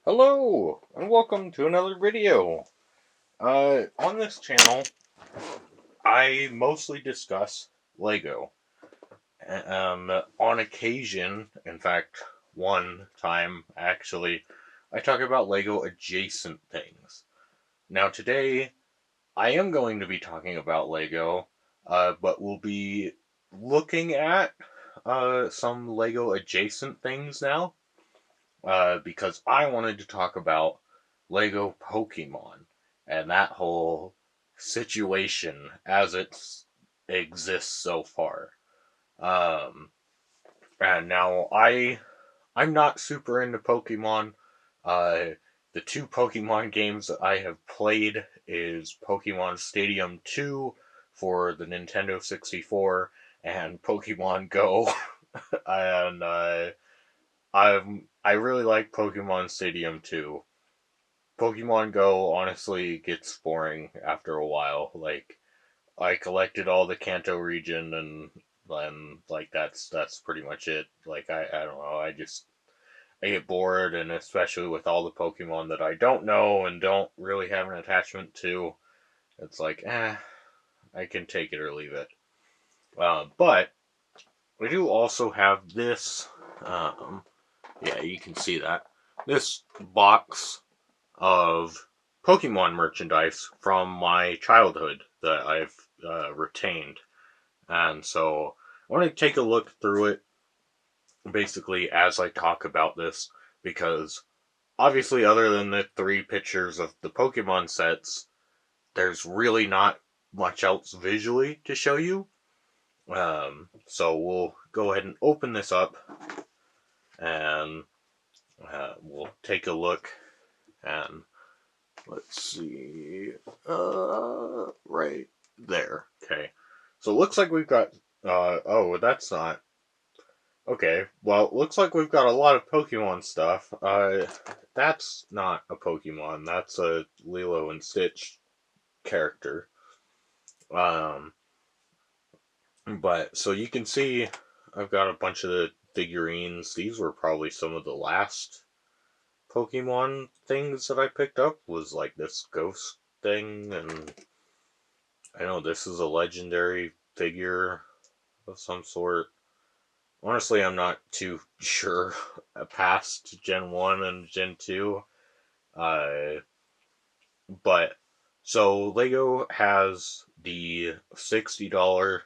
Hello, and welcome to another video. On this channel, I mostly discuss Lego. On occasion, in fact, one time actually, I talk about Lego adjacent things. Now today, I am going to be talking about Lego, but we'll be looking at some Lego adjacent things now. Because I wanted to talk about Lego Pokemon and that whole situation as it exists so far. Um, and now I'm not super into Pokemon. Uh, the two Pokemon games that I have played is Pokemon Stadium 2 for the Nintendo 64 and Pokemon Go. and I really like Pokemon Stadium 2. Pokemon Go honestly gets boring after a while. Like I collected all the Kanto region and then like that's pretty much it. Like I don't know, I get bored, and especially with all the Pokemon that I don't know and don't really have an attachment to, it's like I can take it or leave it. But we do also have this. Yeah, you can see that this box of Pokemon merchandise from my childhood that I've retained. And so I want to take a look through it basically as I talk about this because obviously, other than the three pictures of the Pokemon sets, there's really not much else visually to show you. So we'll go ahead and open this up and we'll take a look and let's see. Right there. Okay. So it looks like we've got. Oh, that's not. Okay. Well, it looks like we've got a lot of Pokemon stuff. That's not a Pokemon. That's a Lilo and Stitch character. Um, but so you can see, I've got a bunch of the figurines. These were probably some of the last Pokemon things that I picked up. Was like this ghost thing, and I know this is a legendary figure of some sort. Honestly, I'm not too sure past Gen 1 and Gen 2. Uh, but so Lego has the $60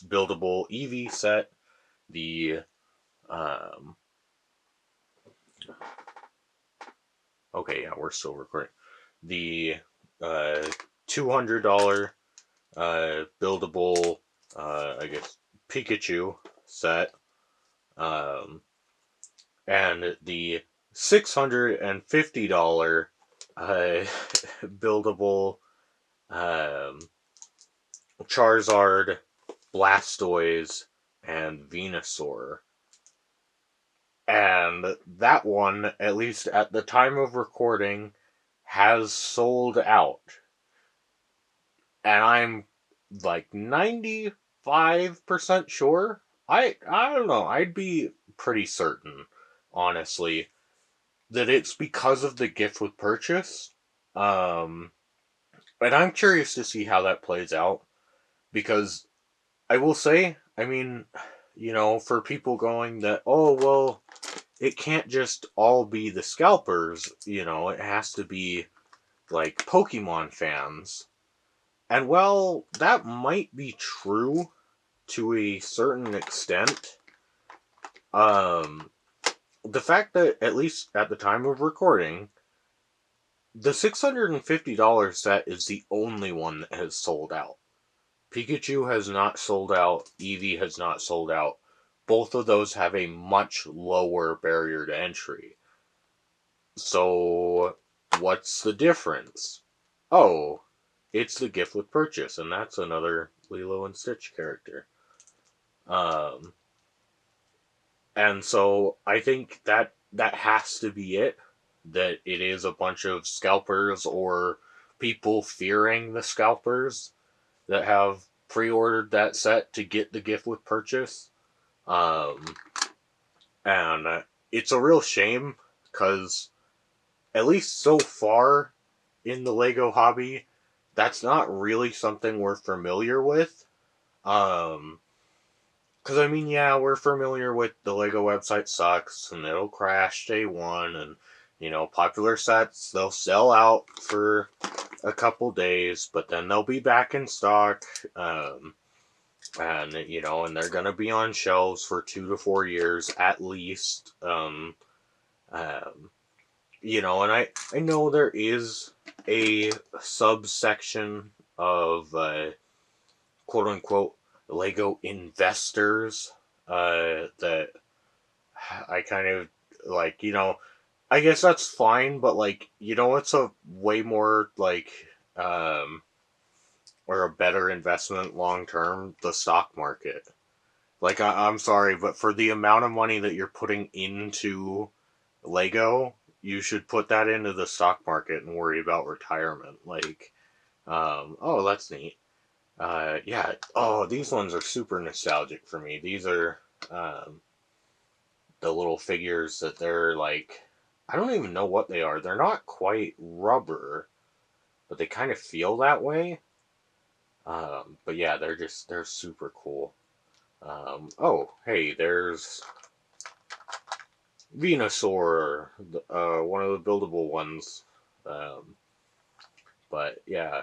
buildable EV set, the um okay, yeah, we're still recording. The $200 buildable I guess Pikachu set, um, and the $650 buildable um, Charizard, Blastoise, and Venusaur. And that one, at least at the time of recording, has sold out. And I'm like 95% sure. I don't know. I'd be pretty certain, honestly, that it's because of the gift with purchase. Um, and I'm curious to see how that plays out because I will say, I mean, for people going that, oh, well, it can't just all be the scalpers, it has to be like Pokemon fans. And well, that might be true to a certain extent. Um, the fact that, at least at the time of recording, the $650 set is the only one that has sold out. Pikachu has not sold out, Eevee has not sold out. Both of those have a much lower barrier to entry. So, what's the difference? Oh, it's the gift with purchase, and that's another Lilo and Stitch character. Um, and so I think that has to be it. That it is a bunch of scalpers or people fearing the scalpers that have pre-ordered that set to get the gift with purchase. Um, and it's a real shame because at least so far in the Lego hobby, that's not really something we're familiar with. Um, because I mean, yeah, we're familiar with the Lego website sucks and it'll crash day one, and popular sets they'll sell out for a couple days, but then they'll be back in stock. And and they're gonna be on shelves for 2 to 4 years at least. Um, and I know there is a subsection of quote unquote Lego investors that I kind of like. I guess that's fine, but like it's a way more like um or a better investment long term, the stock market. Like I'm sorry, but for the amount of money that you're putting into Lego, you should put that into the stock market and worry about retirement. Like, oh, that's neat. Yeah. Oh, these ones are super nostalgic for me. These are um, the little figures that they're like. I don't even know what they are. They're not quite rubber, but they kind of feel that way. But yeah, they're super cool. Oh, hey, there's Venusaur, one of the buildable ones. Um, but yeah,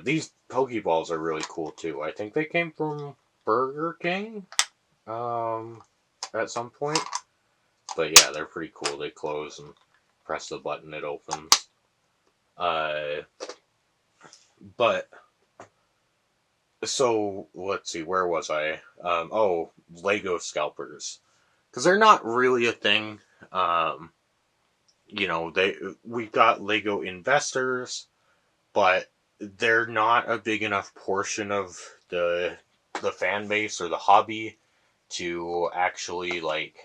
these Pokeballs are really cool too. I think they came from Burger King um, at some point. But yeah, they're pretty cool. They close and press the button, it opens. Uh, but so let's see, where was I? Oh, Lego scalpers, because they're not really a thing. Um, they we've got Lego investors, but they're not a big enough portion of the fan base or the hobby to actually like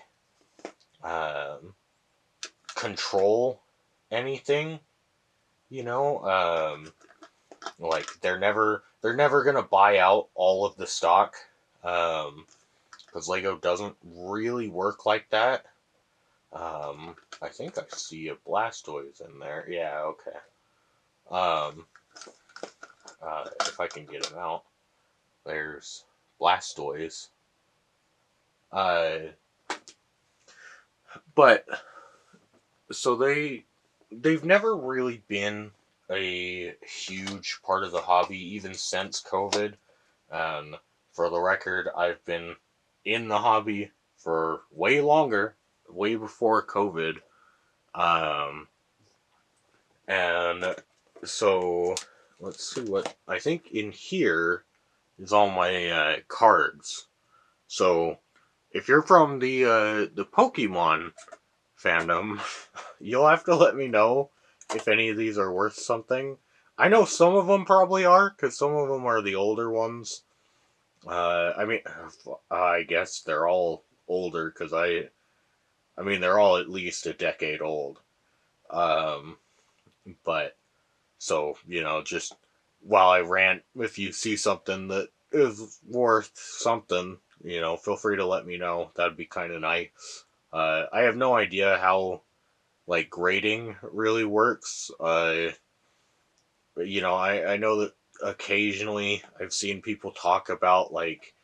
um, control anything. You know, like they're never gonna buy out all of the stock because Lego doesn't really work like that. I think I see a Blastoise in there. Yeah, okay. Um, if I can get him out, there's Blastoise. Uh, but so they've never really been a huge part of the hobby even since COVID. And for the record, I've been in the hobby for way longer, way before COVID. Um, and so let's see what I think in here is all my cards. So if you're from the Pokemon fandom, you'll have to let me know if any of these are worth something. I know some of them probably are, because some of them are the older ones. I mean, I guess they're all older, because I mean, they're all at least a decade old. Um, but, so, just while I rant, if you see something that is worth something, feel free to let me know. That'd be kind of nice. I have no idea how like grading really works. But I know that occasionally I've seen people talk about like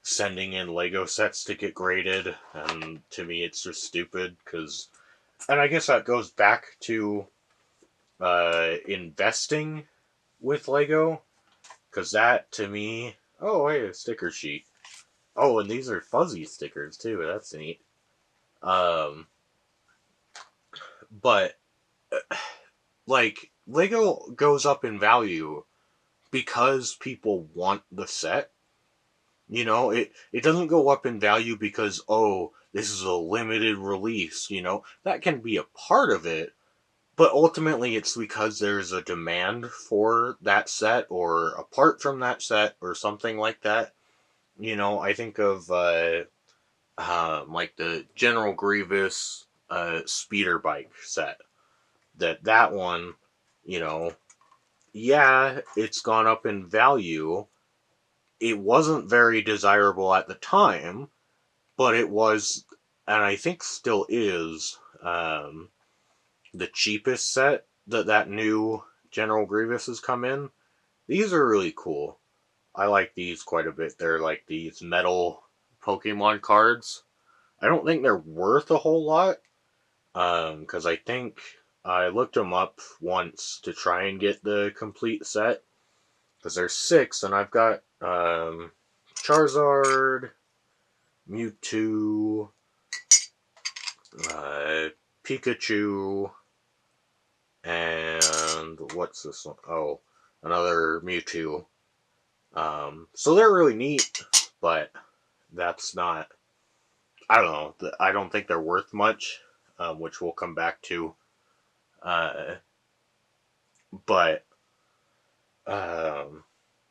sending in Lego sets to get graded, and to me it's just stupid because, and I guess that goes back to investing with Lego, because that to me, oh hey, a sticker sheet. Oh, and these are fuzzy stickers too. That's neat. Um, but like Lego goes up in value because people want the set. It doesn't go up in value because, oh, this is a limited release. That can be a part of it, but ultimately it's because there's a demand for that set or apart from that set or something like that. I think of like the General Grievous speeder bike set. That one, you know, yeah, it's gone up in value. It wasn't very desirable at the time, but it was, and I think still is, the cheapest set that new General Grievous has come in. These are really cool. I like these quite a bit. They're like these metal Pokemon cards. I don't think they're worth a whole lot, because I think I looked them up once to try and get the complete set, because there's 6, and I've got Charizard, Mewtwo, uh, Pikachu, and what's this one? Oh, another Mewtwo. So they're really neat, but that's not. I don't know. I don't think they're worth much, which we'll come back to. Uh, but um,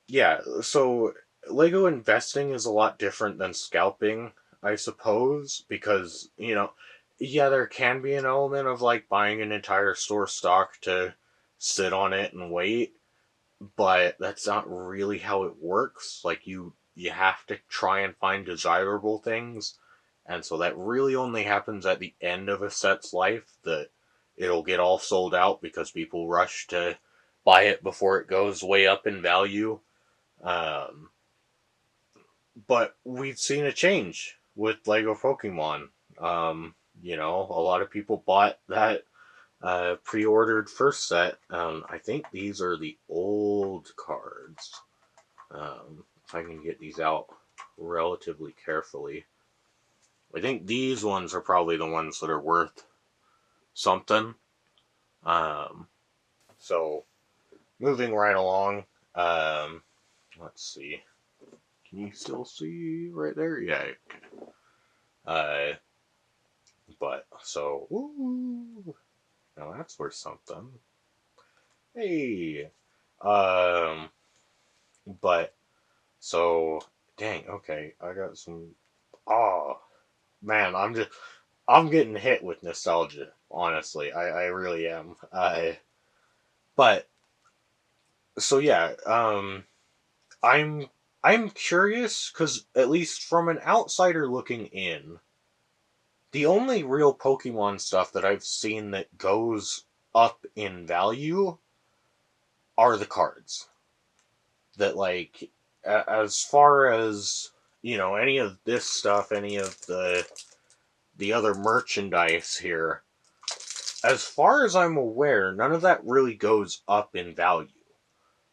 yeah, so Lego investing is a lot different than scalping, I suppose, because yeah, there can be an element of like buying an entire store stock to sit on it and wait, but that's not really how it works. Like you have to try and find desirable things, and so that really only happens at the end of a set's life, that it'll get all sold out because people rush to buy it before it goes way up in value. um, but we've seen a change with Lego Pokemon. A lot of people bought that pre-ordered first set. I think these are the old cards. If I can get these out relatively carefully, I think these ones are probably the ones that are worth something. Um, so moving right along. Um, let's see. Can you still see right there? Yeah. Uh, but so, ooh, now that's worth something. Hey. Um, but so, dang. Okay, I got some. Oh man, I'm getting hit with nostalgia. Honestly, I really am. But so yeah. I'm I'm curious because at least from an outsider looking in, the only real Pokemon stuff that I've seen that goes up in value are the cards. That like as far as any of this stuff, any of the other merchandise here, as far as I'm aware, none of that really goes up in value.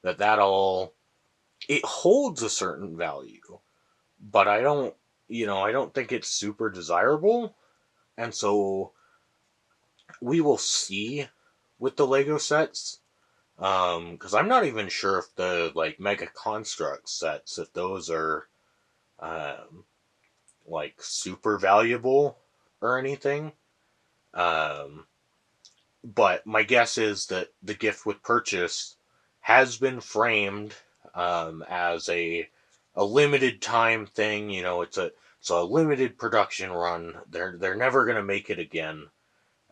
That all it holds a certain value, but I don't think it's super desirable. And so we will see with the Lego sets. Because I'm not even sure if the like Mega Construct sets, if those are um like super valuable or anything. Um, but my guess is that the gift with purchase has been framed as a limited time thing. It's a limited production run. They're never gonna make it again,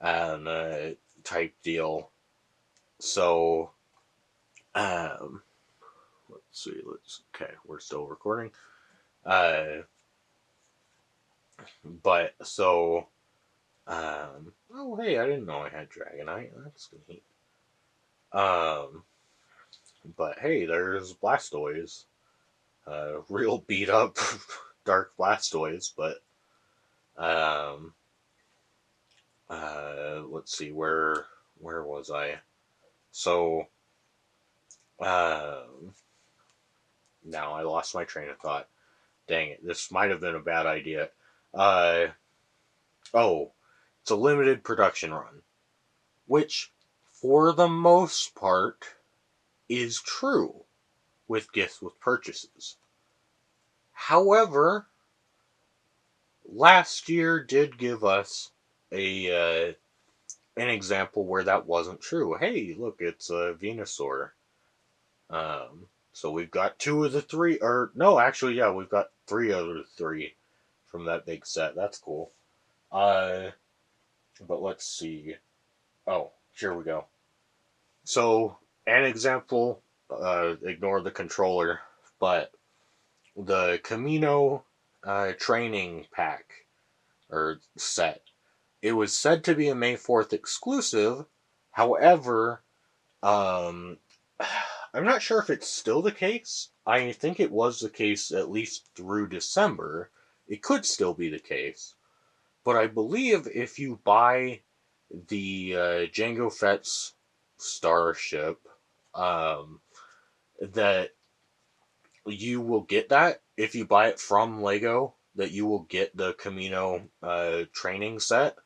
and type deal. So um, let's see. Okay. We're still recording. Uh, but so oh hey, I didn't know I had Dragonite. That's neat. Um, but hey, there's Blastoise. Real beat up Dark Blastoise, but um, let's see, where was I? So um, now I lost my train of thought. Dang it, this might have been a bad idea. Uh, oh, it's a limited production run, which for the most part is true with gifts with purchases. However, last year did give us a an example where that wasn't true. Hey, look, it's a Venusaur. So we've got 2 of the 3, or no, actually, yeah, we've got 3 of the 3 from that big set. That's cool. Uh, but let's see. Oh, here we go. So an example. Ignore the controller, but the Camino training pack or set. It was said to be a May 4th exclusive. However, um, I'm not sure if it's still the case. I think it was the case at least through December. It could still be the case. But I believe if you buy the Jango Fett's Starship, um, that you will get that if you buy it from Lego. That you will get the Camino training set,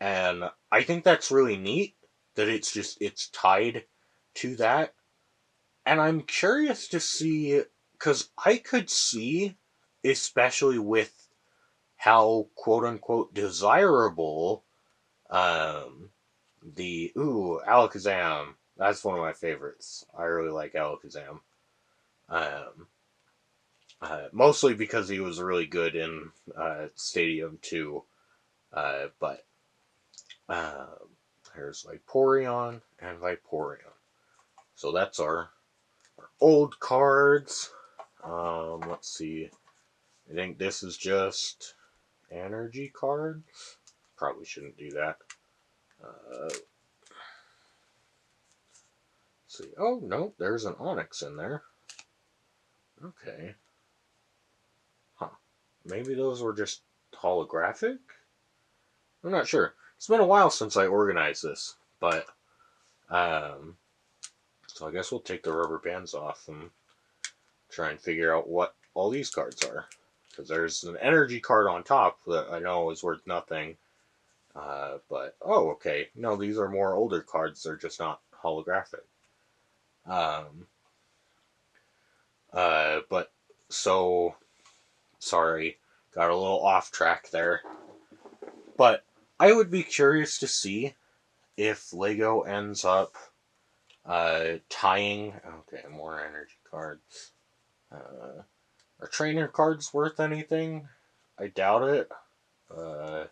and I think that's really neat. That it's tied to that, and I'm curious to see because I could see, especially with how quote unquote desirable the Alakazam. That's one of my favorites. I really like Alakazam. Um, Mostly because he was really good in Stadium 2. But uh, Here's Vaporeon and Vaporeon. So that's our old cards. Let's see. I think this is just energy cards. Probably shouldn't do that. Let's see. Oh, no, there's an Onyx in there. Okay. Huh. Maybe those were just holographic? I'm not sure. It's been a while since I organized this, but um, so I guess we'll take the rubber bands off and try and figure out what all these cards are. Because there's an energy card on top that I know is worth nothing. But oh, okay. No, these are more older cards. They're just not holographic. Um, but so sorry, got a little off track there. But I would be curious to see if Lego ends up tying. Okay, more energy cards. Are trainer cards worth anything? I doubt it. Uh,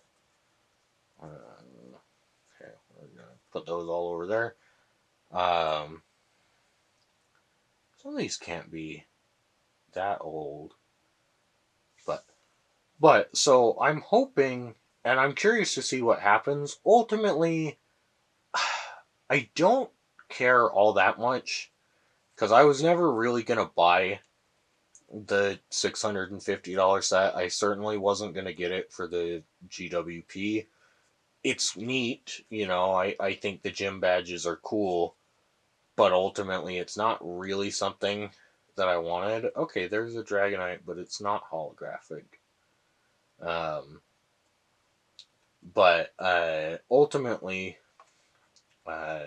okay, we're gonna put those all over there. Um, some of these can't be that old, but so I'm hoping, and I'm curious to see what happens. Ultimately, I don't care all that much because I was never really gonna buy the $650 set. I certainly wasn't gonna get it for the GWP. It's neat, I think the gym badges are cool, but ultimately it's not really something that I wanted. Okay, there's a Dragonite, but it's not holographic. Um, but ultimately, uh,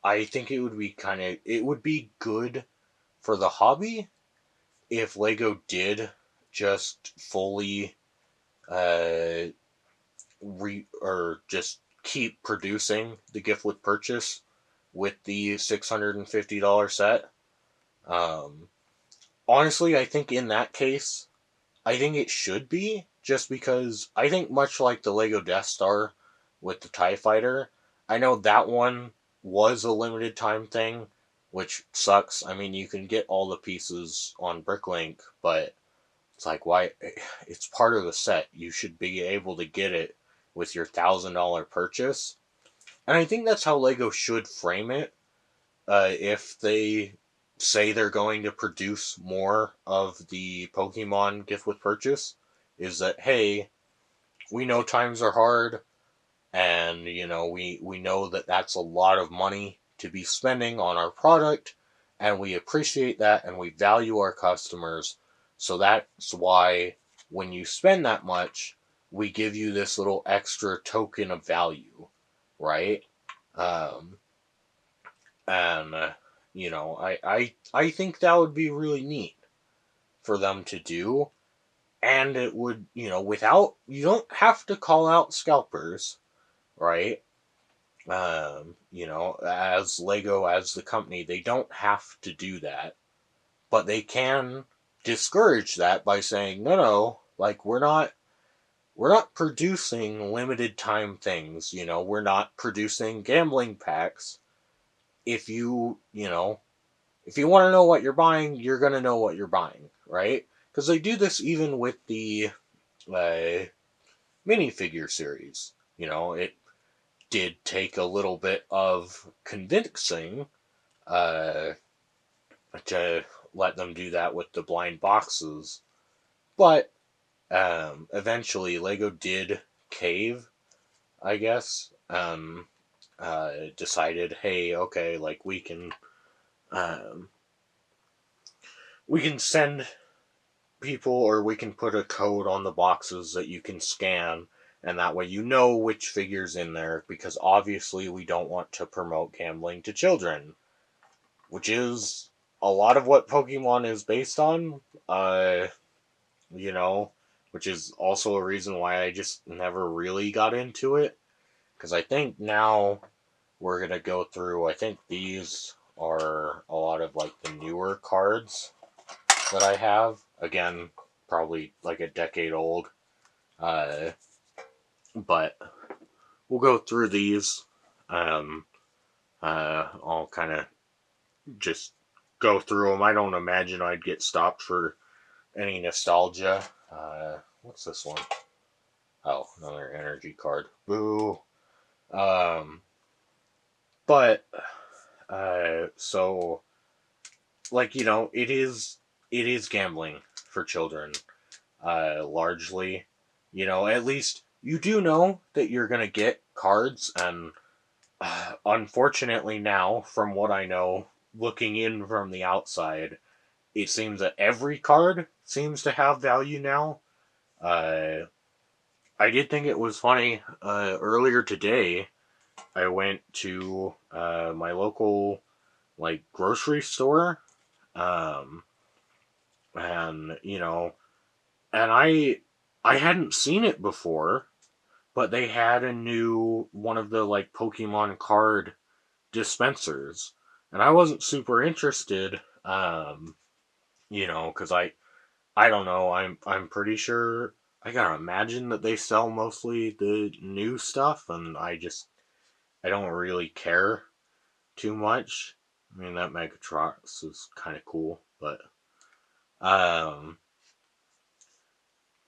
I think it would be good for the hobby if Lego did just fully uh, or just keep producing the gift with purchase with the $650 set. Um, Honestly, I think in that case, I think it should be just because I think much like the Lego Death Star with the TIE Fighter, I know that one was a limited time thing, which sucks. I mean, you can get all the pieces on Bricklink, but it's like, why? It's part of the set. You should be able to get it with your $1,000 purchase. And I think that's how Lego should frame it. If they say they're going to produce more of the Pokemon gift with purchase, is that, hey, we know times are hard, and we know that that's a lot of money to be spending on our product, and we appreciate that, and we value our customers. So that's why when you spend that much, we give you this little extra token of value, right? Um, and I think that would be really neat for them to do, and it would, without, you don't have to call out scalpers, right? As Lego, as the company, they don't have to do that, but they can discourage that by saying, no, like, we're not producing limited time things, we're not producing gambling packs. If if you want to know what you're buying, you're going to know what you're buying, right? Because they do this even with the uh, minifigure series. It did take a little bit of convincing uh, to let them do that with the blind boxes, but eventually Lego did cave, I guess. Decided, hey, okay, like um, we can send people, or we can put a code on the boxes that you can scan, and that way you know which figure's in there, because obviously we don't want to promote gambling to children, which is a lot of what Pokemon is based on. You know, which is also a reason why I just never really got into it. Because I think now we're gonna go through. I think these are a lot of like the newer cards that I have. Again, probably like a decade old. Uh, but we'll go through these. Um, I'll kind of just go through them. I don't imagine I'd get stopped for any nostalgia. What's this one? Oh, another energy card. Boo. Um, but so like it is gambling for children. Largely, at least you do know that you're gonna get cards, and unfortunately now, from what I know, looking in from the outside, it seems that every card seems to have value now. Uh, I did think it was funny. Earlier today, I went to my local like grocery store, um, and and I hadn't seen it before, but they had a new one of the like Pokemon card dispensers, and I wasn't super interested, because I don't know, I'm pretty sure. I gotta imagine that they sell mostly the new stuff, and I don't really care too much. I mean, that Megatrox is kind of cool, um,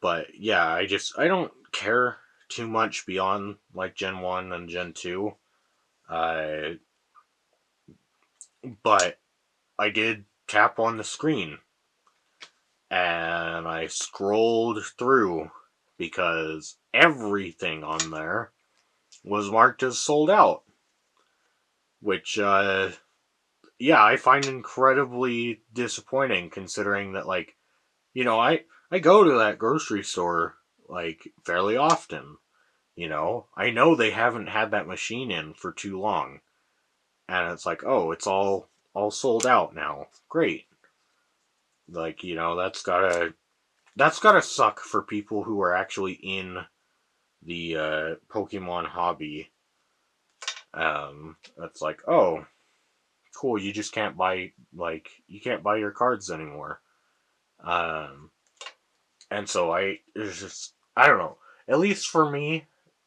but yeah, I don't care too much beyond like Gen 1 and Gen 2. Uh, but I did tap on the screen and I scrolled through because everything on there was marked as sold out, which yeah, I find incredibly disappointing, considering that, like, I go to that grocery store like fairly often. I know they haven't had that machine in for too long, and it's like, oh, it's all sold out now. Great. Like, that's gotta suck for people who are actually in the Pokemon hobby. It's like, oh, cool. You can't buy your cards anymore. Um, and so it's just, I don't know. At least for me,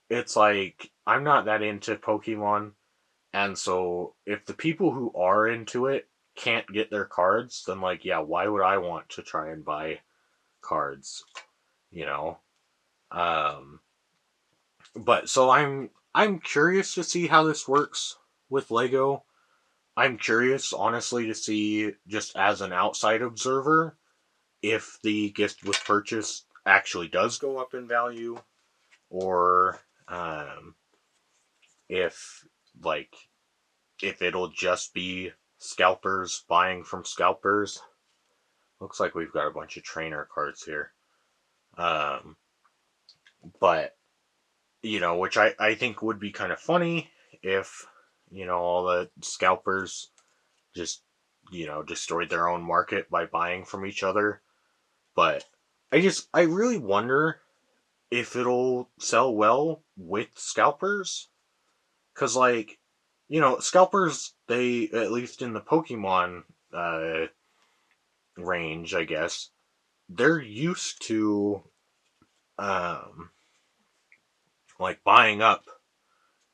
it's like I'm not that into Pokemon. And so if the people who are into it can't get their cards, then like, yeah, why would I want to try and buy cards? You know? Um but so I'm curious to see how this works with Lego. I'm curious honestly to see, just as an outside observer, if the gift with purchase actually does go up in value, or if like if it'll just be scalpers buying from scalpers. Looks like we've got a bunch of trainer cards here. Um, but, which I think would be kind of funny if, all the scalpers just, destroyed their own market by buying from each other. But I really wonder if it'll sell well with scalpers. Because, like, scalpers, they, at least in the Pokemon range, I guess, they're used to um, like buying up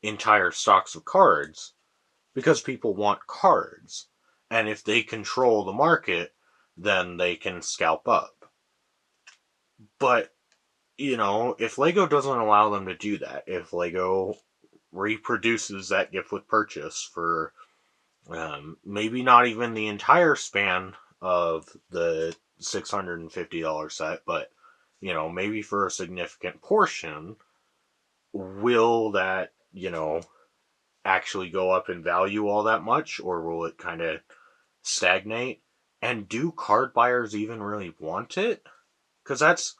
entire stocks of cards because people want cards, and if they control the market, then they can scalp up. But if Lego doesn't allow them to do that, if Lego reproduces that gift with purchase for maybe not even the entire span of the $650 set, but maybe for a significant portion, will that actually go up in value all that much, or will it kind of stagnate? And do card buyers even really want it? Because that's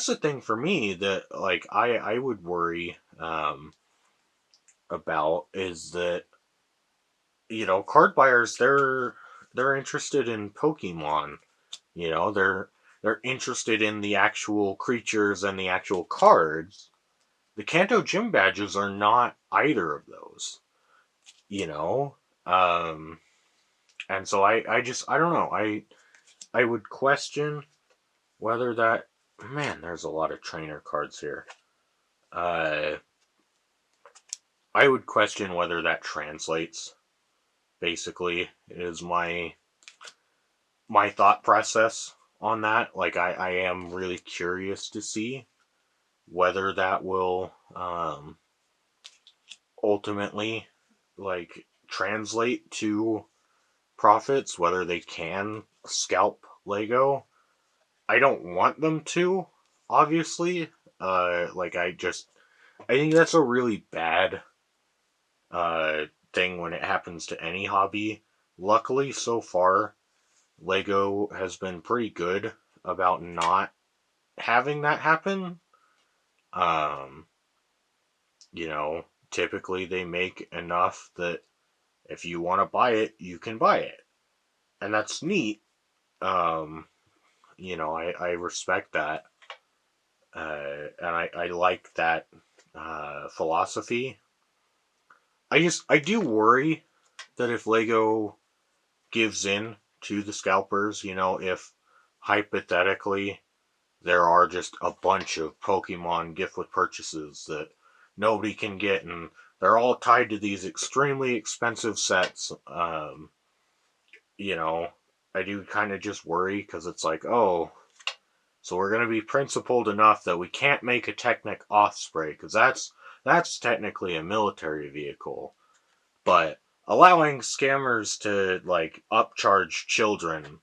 the thing for me that like I would worry about is that card buyers they're interested in Pokemon. They're interested in the actual creatures and the actual cards. The Kanto gym badges are not either of those. You know, um, and so I don't know. I would question whether that man. There's a lot of trainer cards here. Uh, I would question whether that translates. Basically, is my thought process on that. Like, I am really curious to see whether that will ultimately like translate to profits, whether they can scalp Lego. I don't want them to, obviously. Like I think that's a really bad thing when it happens to any hobby. Luckily, so far, Lego has been pretty good about not having that happen. Um, typically they make enough that if you want to buy it, you can buy it. And that's neat. Um, I respect that. And I like that philosophy. I do worry that if Lego gives in to the scalpers, if hypothetically there are just a bunch of Pokemon gift with purchases that nobody can get, and they're all tied to these extremely expensive sets. You know, I do kind of just worry because it's like, oh, so we're gonna be principled enough that we can't make a Technic Osprey because that's technically a military vehicle, but allowing scammers to like upcharge children,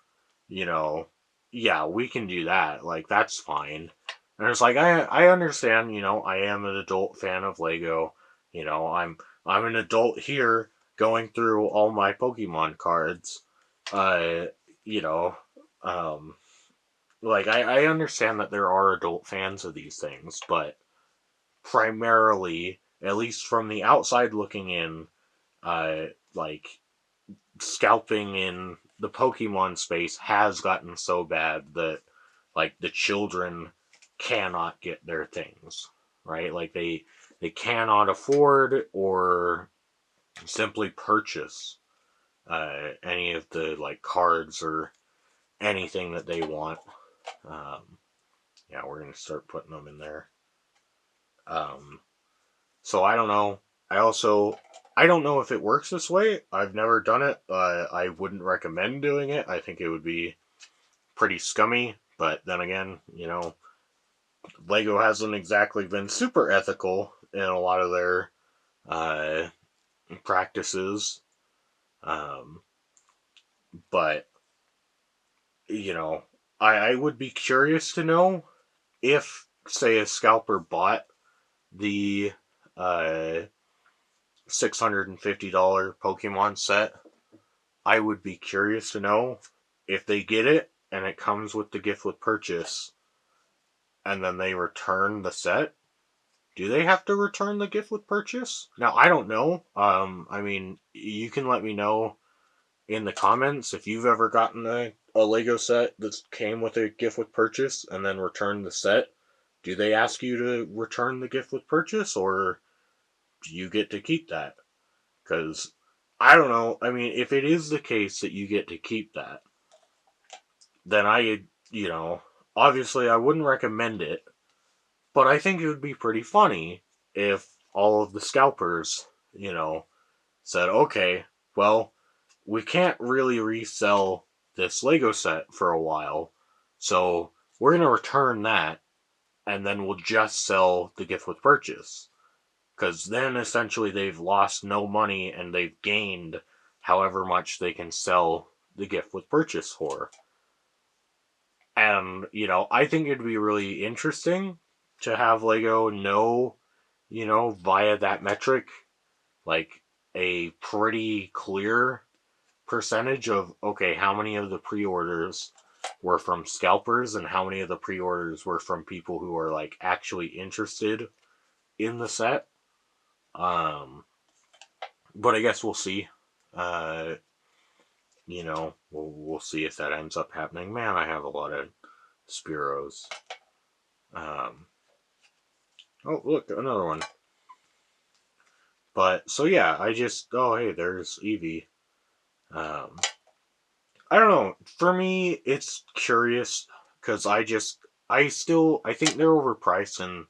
you know, yeah, we can do that. Like that's fine. And it's like I understand, I am an adult fan of Lego. I'm an adult here going through all my Pokemon cards. Uh, you know, um, like I understand that there are adult fans of these things, but primarily, at least from the outside looking in, uh, like scalping in the Pokemon space has gotten so bad that like the children cannot get their things, right? Like they cannot afford or simply purchase any of the like cards or anything that they want. Um, yeah, we're gonna start putting them in there. Um, so I don't know. I don't know if it works this way. I've never done it. I wouldn't recommend doing it. I think it would be pretty scummy. But then again, Lego hasn't exactly been super ethical in a lot of their uh, practices. Um, but you know, I would be curious to know if, say, a scalper bought the uh, $650 Pokemon set. I would be curious to know if they get it and it comes with the gift with purchase and then they return the set. Do they have to return the gift with purchase? Now, I don't know. I mean, you can let me know in the comments if you've ever gotten a Lego set that came with a gift with purchase and then returned the set. Do they ask you to return the gift with purchase or do you get to keep that? Because I don't know. I mean, if it is the case that you get to keep that, then you know, obviously I wouldn't recommend it, but I think it would be pretty funny if all of the scalpers, said, okay, well, we can't really resell this Lego set for a while, so we're going to return that, and then will just sell the gift with purchase. Because then essentially they've lost no money and they've gained however much they can sell the gift with purchase for. And, I think it'd be really interesting to have Lego know, via that metric, like a pretty clear percentage of, okay, how many of the pre-orders were from scalpers and how many of the pre-orders were from people who are like actually interested in the set. But I guess we'll see. Uh, we'll see if that ends up happening. Man, I have a lot of Spiros. Um, oh, look, another one. But so yeah, oh hey, there's Eevee. Um, I don't know. For me, it's curious because I think they're overpriced, and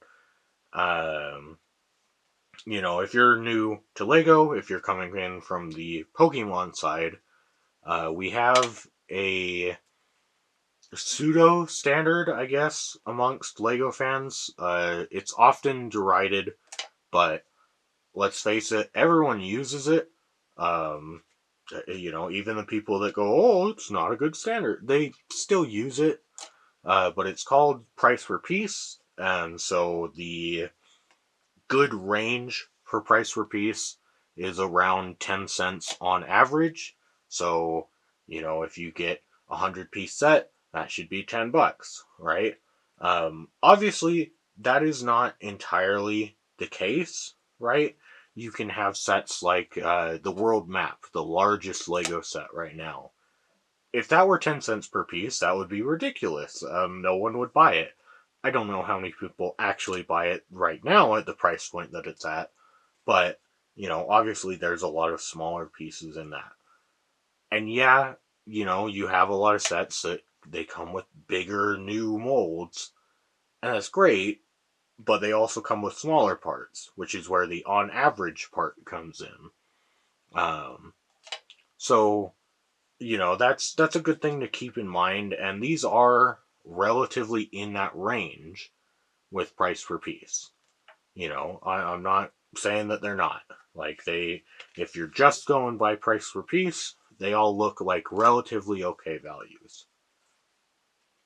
um, if you're new to Lego, if you're coming in from the Pokemon side, we have a pseudo standard, I guess, amongst Lego fans. It's often derided, but let's face it, everyone uses it. Um, even the people that go, "Oh, it's not a good standard," they still use it. But it's called price per piece, and so the good range for price per piece is around 10 cents on average. So, if you get a 100-piece set, that should be $10, right? Obviously, that is not entirely the case, right? You can have sets like the World Map, the largest Lego set right now. If that were 10 cents per piece, that would be ridiculous. No one would buy it. I don't know how many people actually buy it right now at the price point that it's at, but, obviously there's a lot of smaller pieces in that. And yeah, you have a lot of sets that they come with bigger new molds, and that's great, but they also come with smaller parts, which is where the on average part comes in. Um, so that's a good thing to keep in mind, and these are relatively in that range with price per piece. I'm not saying that they're not. Like if you're just going by price per piece, they all look like relatively okay values.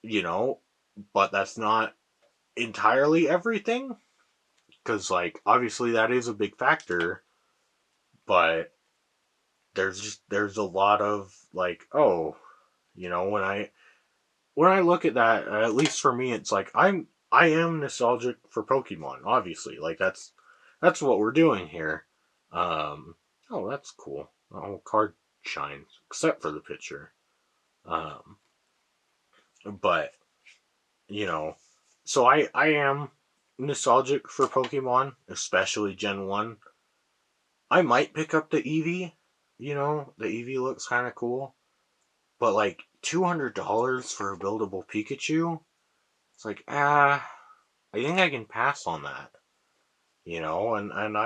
You know, but that's not entirely everything, because like obviously that is a big factor, but there's a lot of like, oh, when I look at that, at least for me, it's like I am nostalgic for Pokemon. Obviously, like that's what we're doing here. Um, oh, that's cool. The whole card shines, except for the picture. Um, but you know, so I am nostalgic for Pokemon, especially Gen 1. I might pick up the Eevee. The Eevee looks kind of cool, but like $200 for a buildable Pikachu, it's like I think I can pass on that. And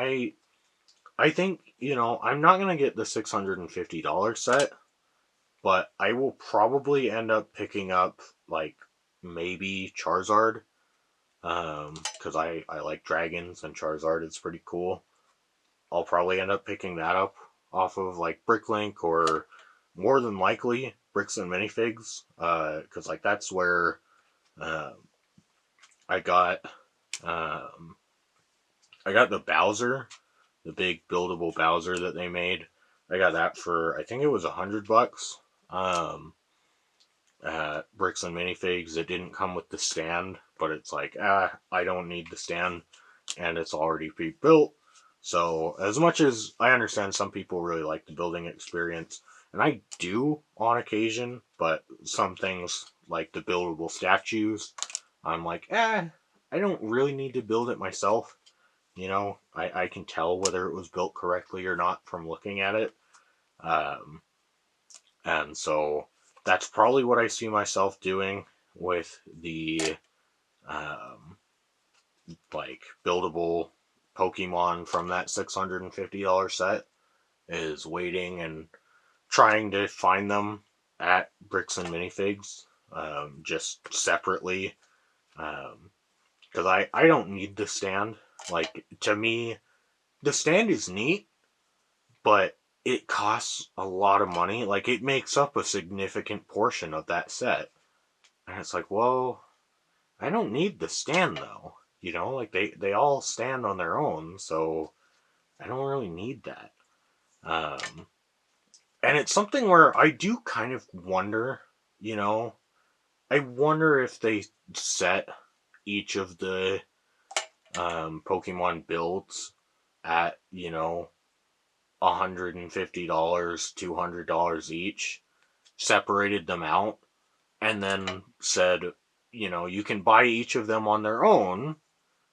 I think I'm not gonna get the $650 set, but I will probably end up picking up like maybe Charizard, because I like dragons and Charizard is pretty cool. I'll probably end up picking that up off of like Bricklink, or more than likely Bricks and Minifigs, because like that's where uh, I got um, I got the Bowser, the big buildable Bowser that they made. I got that for I think it was $100. Um, Bricks and Minifigs. It didn't come with the stand, but it's like I don't need the stand, and it's already pre-built. So as much as I understand some people really like the building experience, and I do on occasion, but some things like the buildable statues, I'm like, I don't really need to build it myself. I can tell whether it was built correctly or not from looking at it. Um, and so that's probably what I see myself doing with the um, like buildable Pokemon from that $650 set, is waiting and trying to find them at Bricks and Minifigs, just separately. Um, because I don't need the stand. Like, to me, the stand is neat, but it costs a lot of money. Like, it makes up a significant portion of that set. And it's like, well, I don't need the stand though. Like they all stand on their own, so I don't really need that. Um, and it's something where I do kind of wonder, you know, I wonder if they set each of the Pokemon builds at, $150, $200 each, separated them out, and then said, you can buy each of them on their own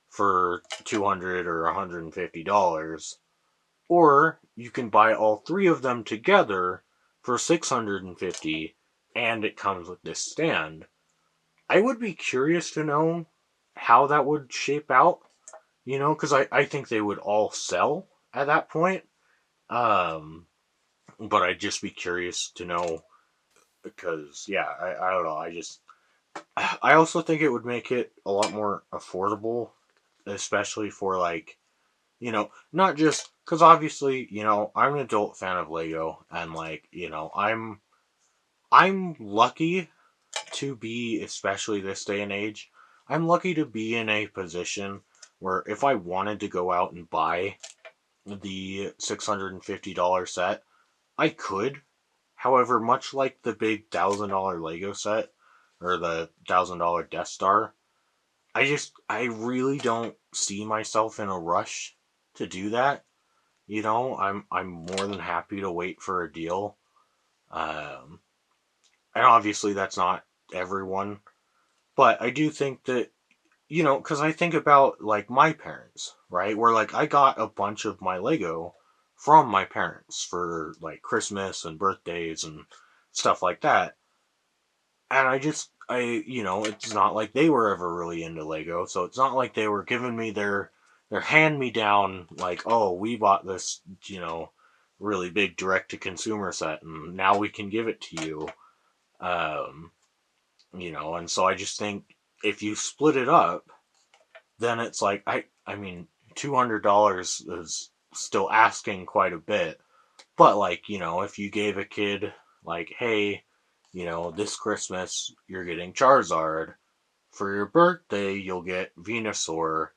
for $200 or $150, or you can buy all three of them together for $650, and it comes with this stand. I would be curious to know how that would shape out, because I think they would all sell at that point. Um, but I'd just be curious to know because, yeah, I don't know. I also think it would make it a lot more affordable, especially for like, not just because obviously, I'm an adult fan of Lego, and like, I'm lucky to be, especially this day and age, I'm lucky to be in a position where if I wanted to go out and buy the $650 set, I could. However, much like the big $1,000 Lego set or the $1,000 Death Star, I really don't see myself in a rush to do that. I'm more than happy to wait for a deal. Um, and obviously that's not everyone, but I do think that because I think about like my parents, right? Where like I got a bunch of my Lego from my parents for like Christmas and birthdays and stuff like that. And it's not like they were ever really into Lego, so it's not like they were giving me their hand me down like, oh, we bought this, really big direct to consumer set and now we can give it to you. Um, and so I just think if you split it up, then it's like I mean $200 is still asking quite a bit. But like, if you gave a kid like, hey, this Christmas you're getting Charizard. For your birthday, you'll get Venusaur,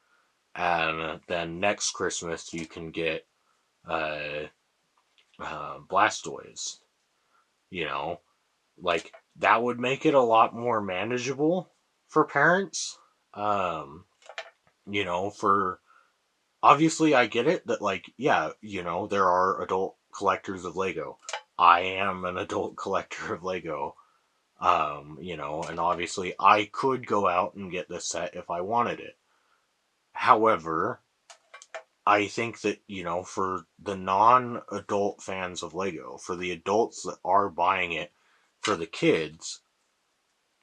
and then next Christmas you can get uh, Blastoise. You know, like that would make it a lot more manageable for parents. Um, for obviously I get it that like yeah, there are adult collectors of Lego. I am an adult collector of Lego. And obviously I could go out and get this set if I wanted it. However, I think that, for the non adult fans of Lego, for the adults that are buying it for the kids,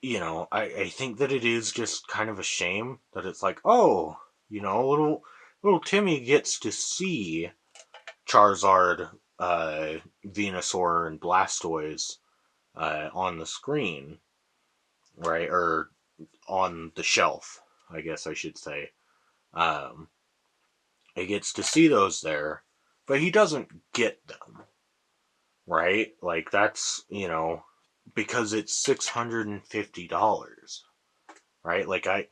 I think that it is just kind of a shame that it's like, oh, little Timmy gets to see Charizard, Venusaur, and Blastoise on the screen, right? Or on the shelf, I guess I should say. Um, he gets to see those there, but he doesn't get them, right? Like that's because it's $650, right? Like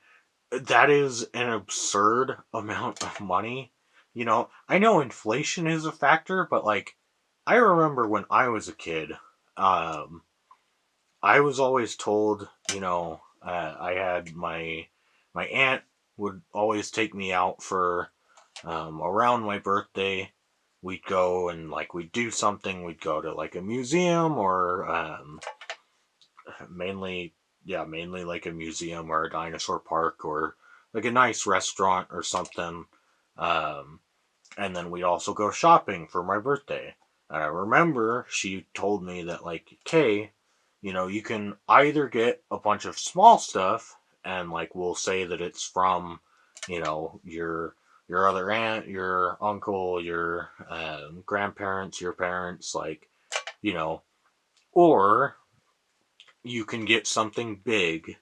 that is an absurd amount of money. I know inflation is a factor, but like I remember when I was a kid, um, I was always told, I had my aunt would always take me out for around my birthday. We'd go and like we'd do something. We'd go to like a museum or mainly, yeah, mainly like a museum or a dinosaur park or like a nice restaurant or something. Um, and then we'd also go shopping for my birthday. And I remember she told me that like, okay, you can either get a bunch of small stuff and like we'll say that it's from, your other aunt, your uncle, your grandparents, your parents, like, you know, or you can get something big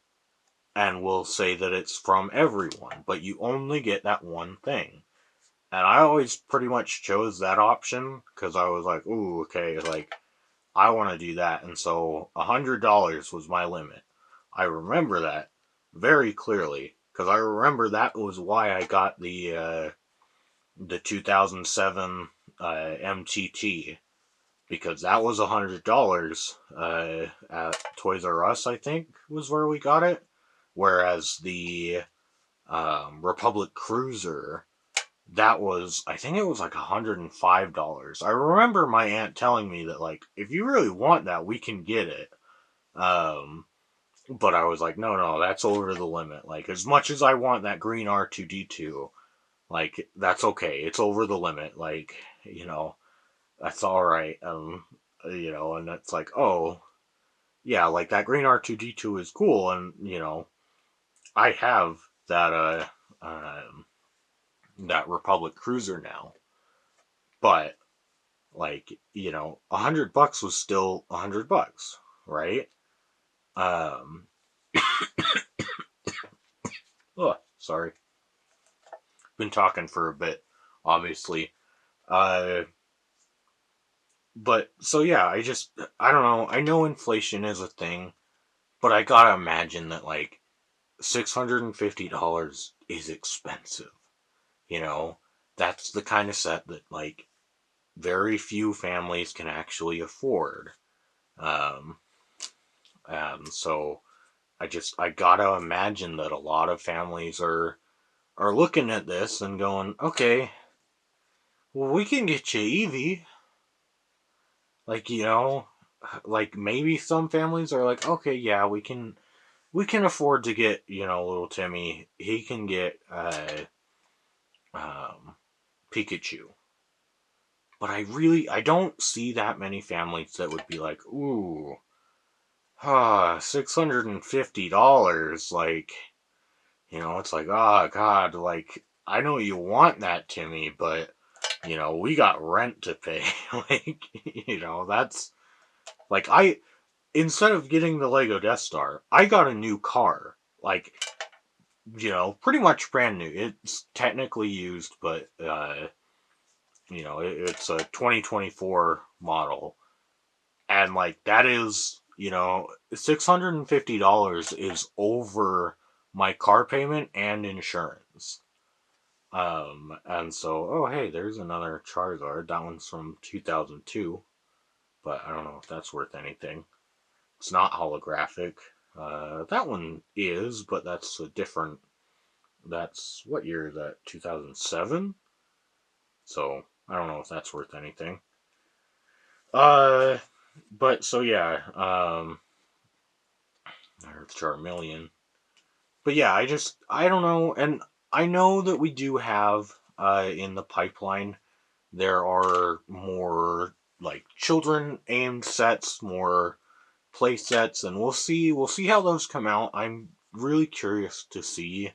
and will say that it's from everyone, but you only get that one thing. And I always pretty much chose that option because I was like, ooh, okay, like, I want to do that. And so $100 was my limit. I remember that very clearly because I remember that was why I got the 2007 MTT, because that was $100 at Toys R Us, I think, was where we got it. Whereas the Republic Cruiser, that was, I think it was like $105. I remember my aunt telling me that, like, if you really want that, we can get it. Um, but I was like, no, no, that's over the limit. Like, as much as I want that green R2D2, like, that's okay. It's over the limit. Like, that's all right. And it's like, oh, yeah, like that green R2D2 is cool, and I have um, that Republic Cruiser now, but like $100 was still $100, right? Um, oh, sorry, been talking for a bit, obviously. Uh, but so yeah, I don't know. I know inflation is a thing, but I gotta imagine that like $650 is expensive. You know, that's the kind of set that like very few families can actually afford. Um, and so I gotta imagine that a lot of families are looking at this and going, okay, well we can get you Eevee. Like like maybe some families are like, okay, yeah, we can afford to get little Timmy. He can get um, Pikachu. But I don't see that many families that would be like, ooh, $650. Like, it's like, oh God, like I know you want that, Timmy, but we got rent to pay. Like, that's like instead of getting the Lego Death Star, I got a new car. Like, pretty much brand new. It's technically used, but it's a 2024 model, and like that is $650 is over my car payment and insurance. And so, oh hey, there's another Charizard. That one's from 2002, but I don't know if that's worth anything. It's not holographic. That one is, but that's a different. That's what year is that? 2007. So I don't know if that's worth anything. Uh, but so yeah, Earth Charmeleon. But yeah, I don't know, and I know that we do have in the pipeline there are more like children aimed sets, more play sets, and we'll see how those come out. I'm really curious to see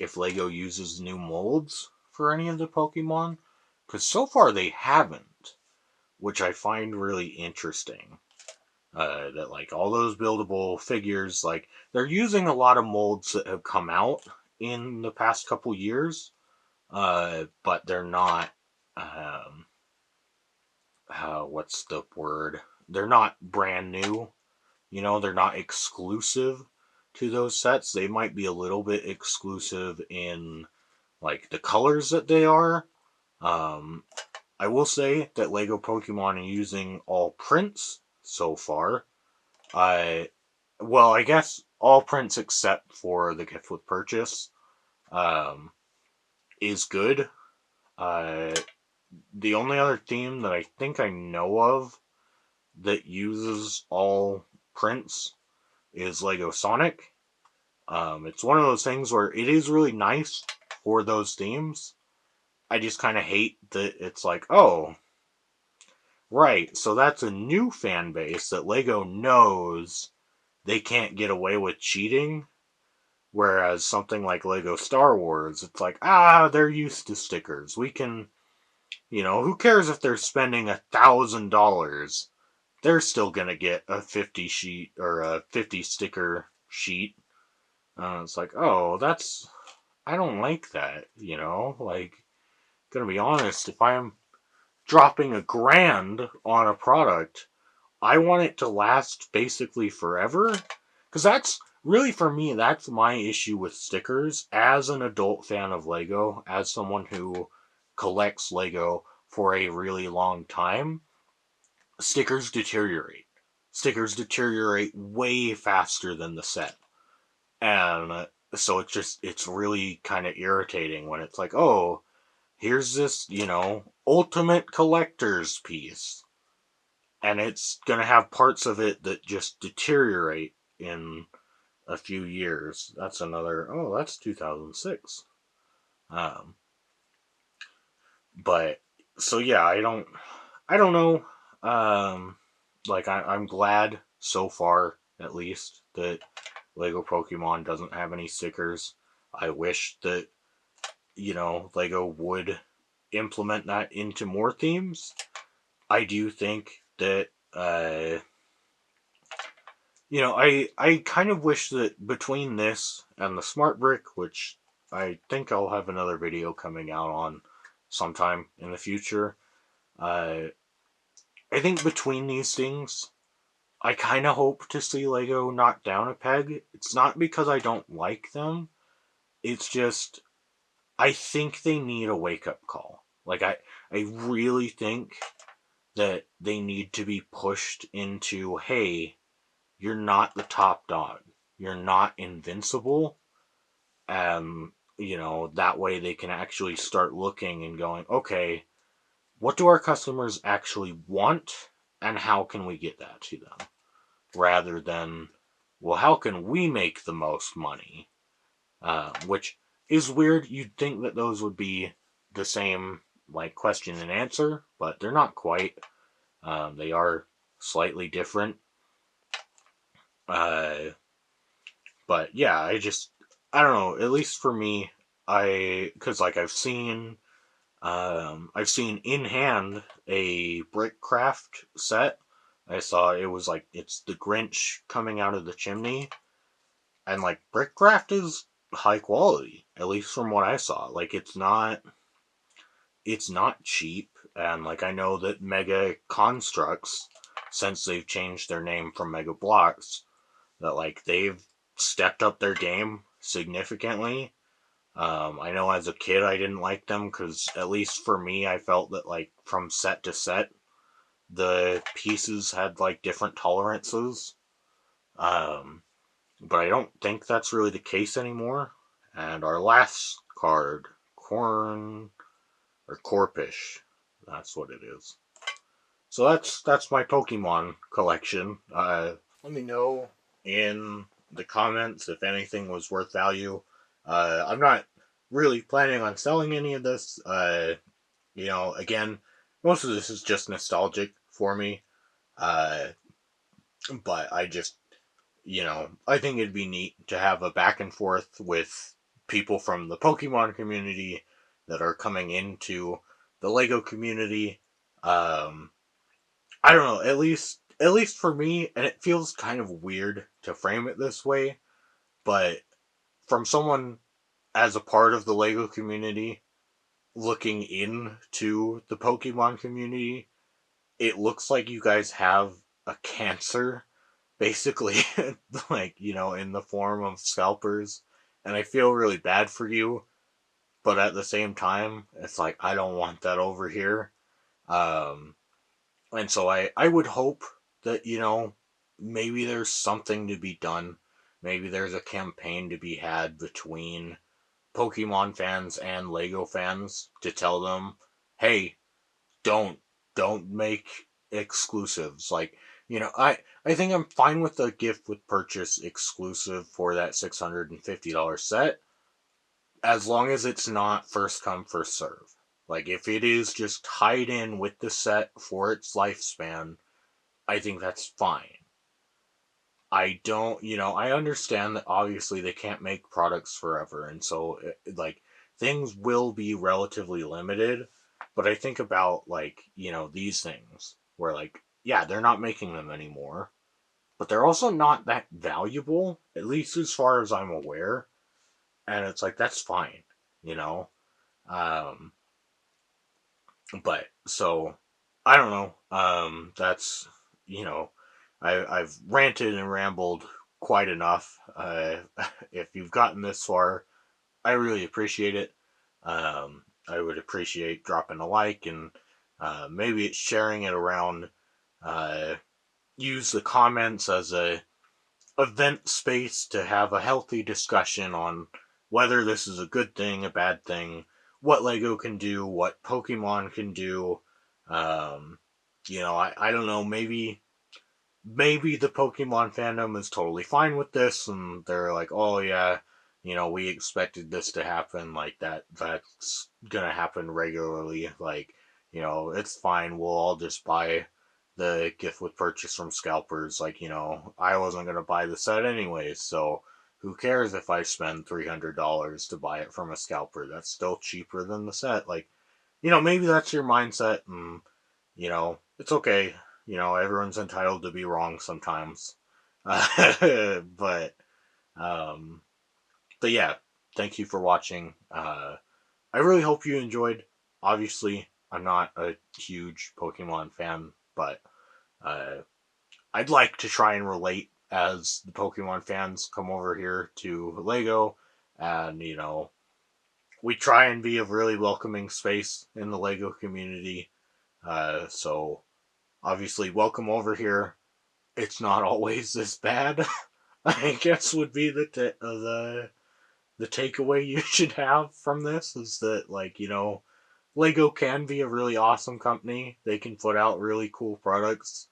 if Lego uses new molds for any of the Pokemon, because so far they haven't, which I find really interesting. That like all those buildable figures, like they're using a lot of molds that have come out in the past couple years, but they're not. Um, what's the word? They're not brand new. They're not exclusive to those sets. They might be a little bit exclusive in like the colors that they are. Um, I will say that Lego Pokemon are using all prints so far. I well, I guess all prints except for the gift with purchase um, is good. Uh, the only other theme that I think I know of that uses all prints is Lego Sonic. It's one of those things where it is really nice for those themes. I just kind of hate that it's like, oh, right, so that's a new fan base that Lego knows they can't get away with cheating. Whereas something like Lego Star Wars, it's like, they're used to stickers. We can, who cares if they're spending $1,000? They're still gonna get a 50 sheet or a 50 sticker sheet. It's like, oh, I don't like that, Like, gonna be honest, if I'm dropping $1,000 on a product, I want it to last basically forever. Because that's really, for me, that's my issue with stickers. As an adult fan of Lego, as someone who collects Lego for a really long time, stickers deteriorate. Stickers deteriorate way faster than the set. And so it's really kind of irritating when it's like, oh, here's this, ultimate collector's piece. And it's going to have parts of it that just deteriorate in a few years. That's 2006. Um, but, so yeah, I don't know. Like, I'm glad so far, at least, that Lego Pokemon doesn't have any stickers. I wish that, Lego would implement that into more themes. I do think that, I kind of wish that between this and the Smart Brick, which I think I'll have another video coming out on sometime in the future, uh, I think between these things, I kind of hope to see Lego knock down a peg. It's not because I don't like them, it's just I think they need a wake up call. Like, I really think that they need to be pushed into, hey, you're not the top dog. You're not invincible. That way they can actually start looking and going, okay, what do our customers actually want and how can we get that to them? Rather than, well, how can we make the most money? Which is weird. You'd think that those would be the same, like, question and answer, but they're not quite. They are slightly different. Uh, but yeah, I don't know. At least for me, because like I've seen in hand a Brickcraft set. I saw it was like it's the Grinch coming out of the chimney, and like Brickcraft is high quality, at least from what I saw. Like, it's not cheap, and like I know that Mega Constructs, since they've changed their name from Mega Blocks, that like they've stepped up their game significantly. I know as a kid I didn't like them because, at least for me, I felt that like from set to set, the pieces had like different tolerances. Um, but I don't think that's really the case anymore. And our last card, Corn or Corpish, that's what it is. So that's my Pokemon collection. Let me know in the comments if anything was worth value. I'm not really planning on selling any of this. Again, most of this is just nostalgic for me. Uh, but I think it'd be neat to have a back and forth with people from the Pokemon community that are coming into the Lego community. Um, I don't know, at least for me, and it feels kind of weird to frame it this way, but from someone as a part of the Lego community looking into the Pokemon community, it looks like you guys have a cancer, basically, like, in the form of scalpers. And I feel really bad for you, but at the same time, it's like, I don't want that over here. Um, and so I would hope that, maybe there's something to be done. Maybe there's a campaign to be had between Pokemon fans and Lego fans to tell them, hey, don't don't make exclusives. Like, I think I'm fine with the gift with purchase exclusive for that $650 set, as long as it's not first come first serve. Like, if it is just tied in with the set for its lifespan, I think that's fine. I don't, I understand that obviously they can't make products forever, and so, like, things will be relatively limited. But I think about, like, these things where, like, yeah, they're not making them anymore, but they're also not that valuable, at least as far as I'm aware. And it's like, that's fine, you know? Um, but so I don't know. That's, you know, I've ranted and rambled quite enough. If you've gotten this far, I really appreciate it. I would appreciate dropping a like and maybe it's sharing it around. Uh, Use the comments as a event space to have a healthy discussion on whether this is a good thing, a bad thing, what Lego can do, what Pokemon can do. Um, I don't know, maybe the Pokemon fandom is totally fine with this and they're like, oh yeah, we expected this to happen, like that's gonna happen regularly. Like, it's fine, we'll all just buy the gift with purchase from scalpers. Like, I wasn't gonna buy the set anyways, so who cares if I spend $300 to buy it from a scalper? That's still cheaper than the set. Like, maybe that's your mindset, and it's okay. Everyone's entitled to be wrong sometimes. But um, but yeah, thank you for watching. I really hope you enjoyed. Obviously, I'm not a huge Pokemon fan, but uh, I'd like to try and relate as the Pokemon fans come over here to Lego, and we try and be a really welcoming space in the Lego community. So obviously, welcome over here. It's not always this bad. I guess would be the takeaway you should have from this is that, like, Lego can be a really awesome company. They can put out really cool products.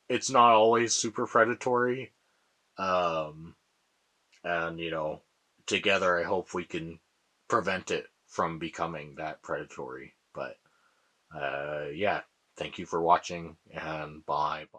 It's not always super predatory. Um, and together I hope we can prevent it from becoming that predatory. But yeah, thank you for watching and bye bye.